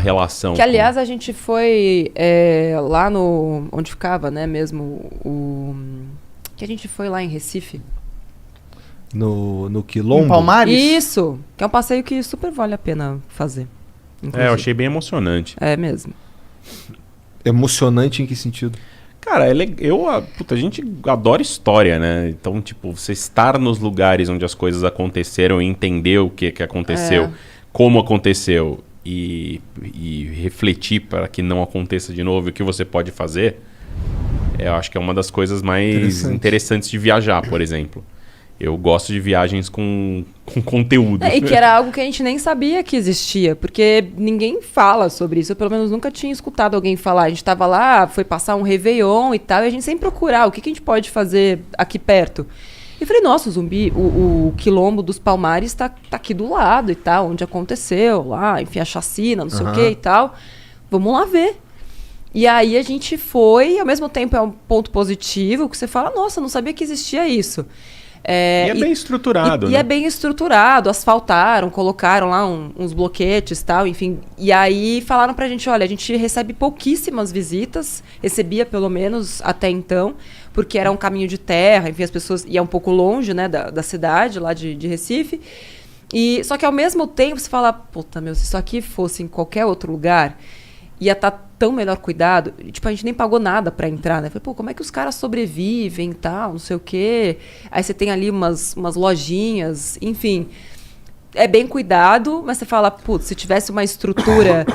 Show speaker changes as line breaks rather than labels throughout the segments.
relação.
Que, aliás, a gente foi lá no... Onde ficava, né, mesmo, que a gente foi lá em Recife.
No Quilombo?
Em Palmares?
Isso! Que é um passeio que super vale a pena fazer.
Eu achei bem emocionante.
É mesmo.
Emocionante em que sentido?
Cara, a gente adora história, né? Então, tipo, você estar nos lugares onde as coisas aconteceram e entender o que aconteceu, como aconteceu e refletir para que não aconteça de novo e o que você pode fazer, eu acho que é uma das coisas mais interessantes de viajar, por exemplo. Eu gosto de viagens com conteúdo.
E que era algo que a gente nem sabia que existia, porque ninguém fala sobre isso. Eu, pelo menos, nunca tinha escutado alguém falar. A gente estava lá, foi passar um Réveillon e tal, e a gente sempre procurar o que a gente pode fazer aqui perto. E eu falei, nossa, o Quilombo dos Palmares tá aqui do lado e tal, onde aconteceu lá, enfim, a chacina, não sei o que e tal. Vamos lá ver. E aí a gente foi, e ao mesmo tempo é um ponto positivo, que você fala, nossa, não sabia que existia isso.
E é bem estruturado, né?
E é bem estruturado, asfaltaram, colocaram lá uns bloquetes e tal, enfim. E aí falaram pra gente, olha, a gente recebe pouquíssimas visitas, recebia pelo menos até então, porque era um caminho de terra, enfim, as pessoas iam um pouco longe, né, da cidade, lá de Recife. Só que ao mesmo tempo você fala, puta, meu, se isso aqui fosse em qualquer outro lugar, ia estar tão melhor cuidado. Tipo, a gente nem pagou nada pra entrar, né? Falei, pô, como é que os caras sobrevivem e tal, não sei o quê. Aí você tem ali umas lojinhas, enfim. É bem cuidado, mas você fala, putz, se tivesse uma estrutura...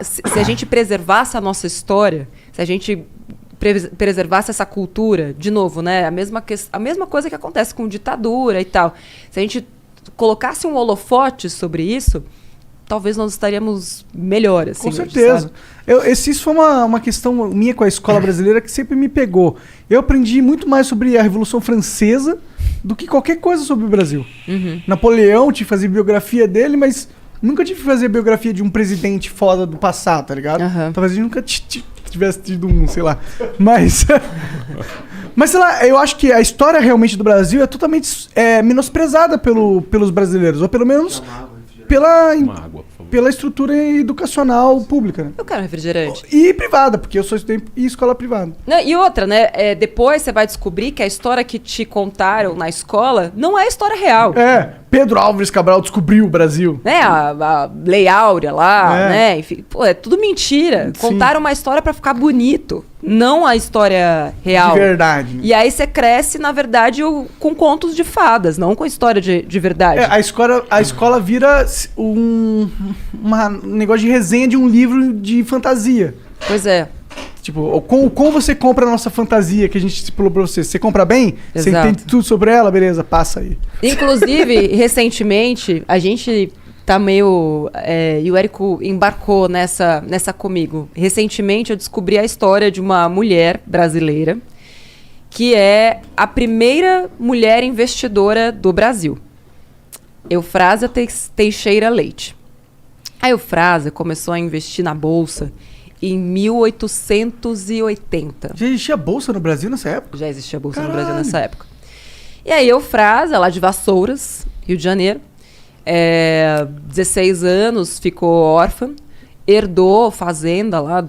se a gente preservasse a nossa história, se a gente preservasse essa cultura, de novo, né? A mesma coisa que acontece com ditadura e tal. Se a gente colocasse um holofote sobre isso... talvez nós estaríamos melhor, assim.
Com certeza. Isso foi uma questão minha com a escola brasileira que sempre me pegou. Eu aprendi muito mais sobre a Revolução Francesa do que qualquer coisa sobre o Brasil. Napoleão, tive que fazer biografia dele, mas nunca tive que fazer biografia de um presidente foda do passado, tá ligado? Talvez a gente nunca tivesse tido um, sei lá. Mas, sei lá, eu acho que a história realmente do Brasil é totalmente menosprezada pelos brasileiros, ou pelo menos... pela estrutura educacional pública, né?
Eu quero refrigerante.
E privada, porque eu sou estudante em escola privada.
Não, e outra, né? Depois você vai descobrir que a história que te contaram na escola não é história real.
Pedro Álvares Cabral descobriu o Brasil.
Né? A Lei Áurea lá, né? Enfim, pô, é tudo mentira.
Sim.
Contaram uma história pra ficar bonito, não a história real.
De verdade. Né?
E aí você cresce, na verdade, com contos de fadas, não com história de verdade.
A escola vira um negócio de resenha de um livro de fantasia.
Pois é.
Tipo, como você compra a nossa fantasia que a gente estipulou pra você? Você compra bem?
Exato.
Você entende tudo sobre ela? Beleza, passa aí.
Inclusive, recentemente, a gente tá meio... e o Érico embarcou nessa comigo. Recentemente, eu descobri a história de uma mulher brasileira que é a primeira mulher investidora do Brasil. Eufrásia Teixeira Leite. A Eufrásia começou a investir na Bolsa em 1880.
Já existia bolsa no Brasil nessa época?
Já existia bolsa no Brasil nessa época. E aí, Eufrásia, lá de Vassouras, Rio de Janeiro, 16 anos, ficou órfã, herdou fazenda lá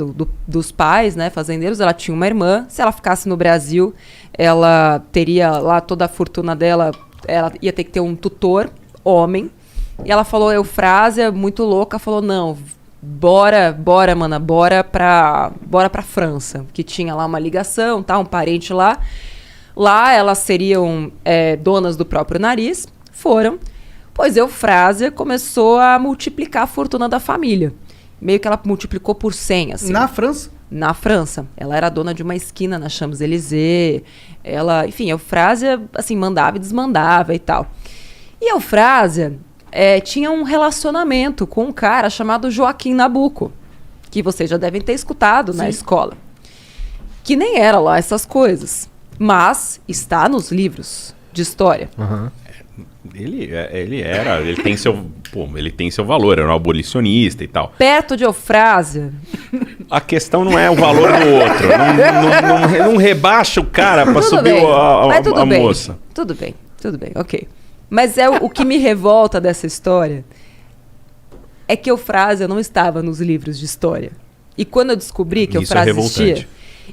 dos pais, né, fazendeiros. Ela tinha uma irmã. Se ela ficasse no Brasil, ela teria lá toda a fortuna dela, ela ia ter que ter um tutor, homem. E ela falou, Eufrásia, muito louca, falou, não... Bora, mana, bora pra França, que tinha lá uma ligação, tá, um parente lá. Lá elas seriam donas do próprio nariz, foram. Pois Eufrásia começou a multiplicar a fortuna da família. Meio que ela multiplicou por 100, assim.
Na França?
Na França. Ela era dona de uma esquina na Champs-Élysées. Ela, enfim, Eufrásia, assim, mandava e desmandava e tal. E Eufrásia... tinha um relacionamento com um cara chamado Joaquim Nabuco, que vocês já devem ter escutado na escola. Que nem era lá essas coisas, mas está nos livros de história.
Ele tem seu valor, era um abolicionista e tal.
Perto de Eufrásia.
A questão não é o valor do outro. Não rebaixa o cara pra subir a moça.
Tudo bem, ok. Mas o que me revolta dessa história é que Eufrásia não estava nos livros de história. E quando eu descobri que
Isso é
Eufrásia
revoltante.
existia,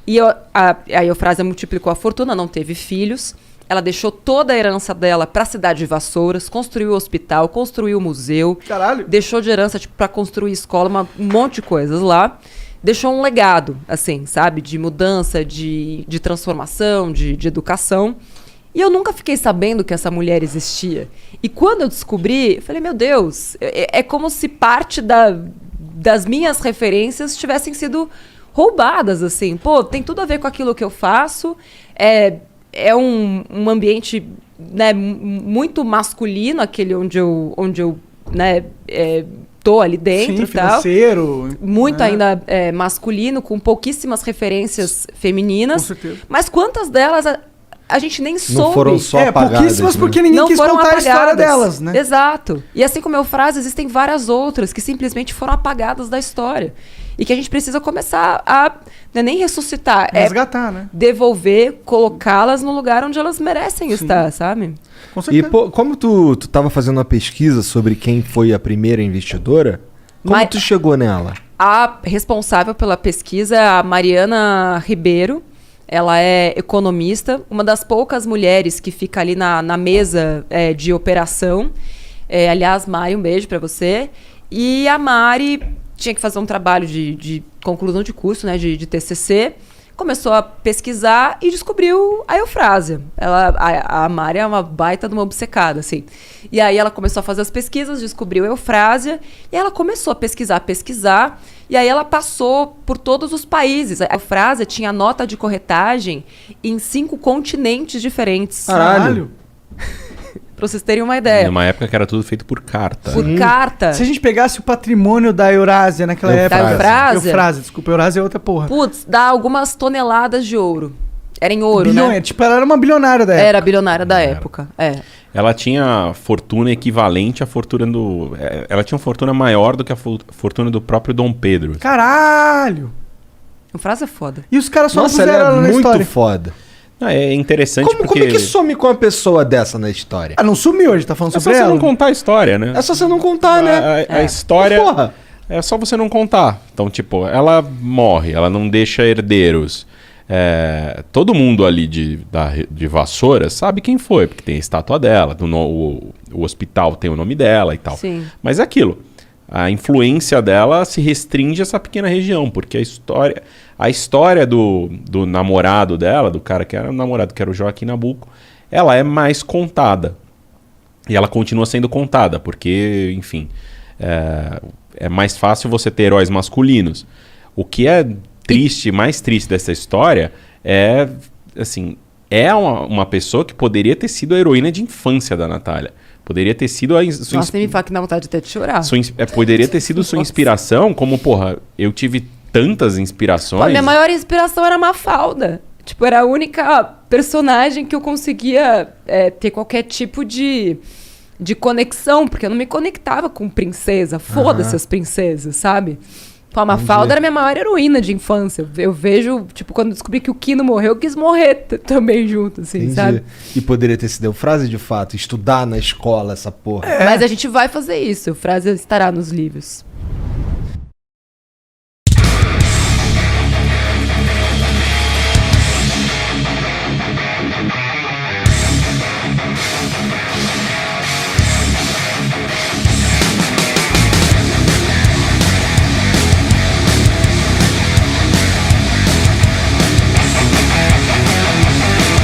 e a Eufrásia multiplicou a fortuna, não teve filhos, ela deixou toda a herança dela para a cidade de Vassouras, construiu o hospital, construiu o museu,
Caralho.
deixou de herança tipo, para construir escola, um monte de coisas lá. Deixou um legado, assim, sabe? De mudança, de transformação, de educação. E eu nunca fiquei sabendo que essa mulher existia. E quando eu descobri, eu falei, meu Deus, é como se parte das minhas referências tivessem sido roubadas, assim. Pô, tem tudo a ver com aquilo que eu faço. É um ambiente, né, muito masculino, aquele onde eu né, tô ali dentro.
Sim, financeiro.
Muito ainda masculino, com pouquíssimas referências femininas.
Com certeza.
Mas quantas delas a gente nem soube?
Não foram só apagadas.
Pouquíssimas
né?
porque ninguém
Não
quis
foram
contar
apagadas.
a história delas, né?
Exato. E assim como Eufrásia, existem várias outras que simplesmente foram apagadas da história. E que a gente precisa começar a não é nem ressuscitar,
Resgatar, né?
devolver, colocá-las no lugar onde elas merecem estar, sabe?
Com
E
certeza.
pô, como tu tava fazendo uma pesquisa sobre quem foi a primeira investidora, como
Mas-
tu chegou nela?
A responsável pela pesquisa é a Mariana Ribeiro. Ela é economista, uma das poucas mulheres que fica ali na mesa de operação. Aliás, Mari, um beijo para você. E a Mari tinha que fazer um trabalho de conclusão de curso, né, de TCC. Começou a pesquisar e descobriu a Eufrásia. A Mari é uma baita de uma obcecada, assim. E aí ela começou a fazer as pesquisas, descobriu a Eufrásia, e ela começou a pesquisar, e aí ela passou por todos os países. A Eufrásia tinha nota de corretagem em 5 continentes diferentes.
Caralho.
Pra vocês terem uma ideia.
Numa época que era tudo feito por carta.
Por carta.
Se a gente pegasse o patrimônio da Eurásia naquela
Eufrásia.
época.
Da Eufrásia?
Eufrásia, desculpa, Eurásia é outra porra.
Putz, dá algumas toneladas de ouro. Era em ouro,
Bilhões,
né?
tipo, ela era uma bilionária da época.
Era a bilionária da época.
Ela tinha fortuna equivalente à fortuna do... Ela tinha uma fortuna maior do que a fortuna do próprio Dom Pedro.
Caralho!
Eufrásia é foda.
E os caras só
Nossa,
não puseram
ela
ela
é
na
muito
história.
foda.
É interessante
Como
porque...
é que some com uma pessoa dessa na história?
Ah, não sumiu, a gente tá falando
É só
sobre
você
ela.
não contar a história, né?
É só você não contar, né?
A história...
Porra.
É só você não contar. Então, tipo, ela morre, ela não deixa herdeiros. Todo mundo ali de Vassouras sabe quem foi, porque tem a estátua dela, o hospital tem o nome dela e tal.
Sim.
Mas é aquilo. A influência dela se restringe a essa pequena região, porque a história do namorado dela, do cara que era o namorado, que era o Joaquim Nabuco, ela é mais contada. E ela continua sendo contada, porque, enfim, é mais fácil você ter heróis masculinos. O que é triste, mais triste dessa história é, assim, uma pessoa que poderia ter sido a heroína de infância da Natália. Poderia ter sido
Nossa, nem me fala que dá vontade até de chorar.
poderia ter sido sua inspiração, como, porra, eu tive tantas inspirações.
Pô, minha maior inspiração era a Mafalda. Tipo, era a única personagem que eu conseguia ter qualquer tipo de conexão, porque eu não me conectava com princesa. Foda-se as princesas, sabe? Pô, a Mafalda era minha maior heroína de infância. Eu vejo, tipo, quando eu descobri que o Quino morreu, eu quis morrer também junto, assim,
Entendi.
sabe?
E poderia ter sido Eufrásia de fato, estudar na escola essa porra.
Mas a gente vai fazer isso. A frase estará nos livros.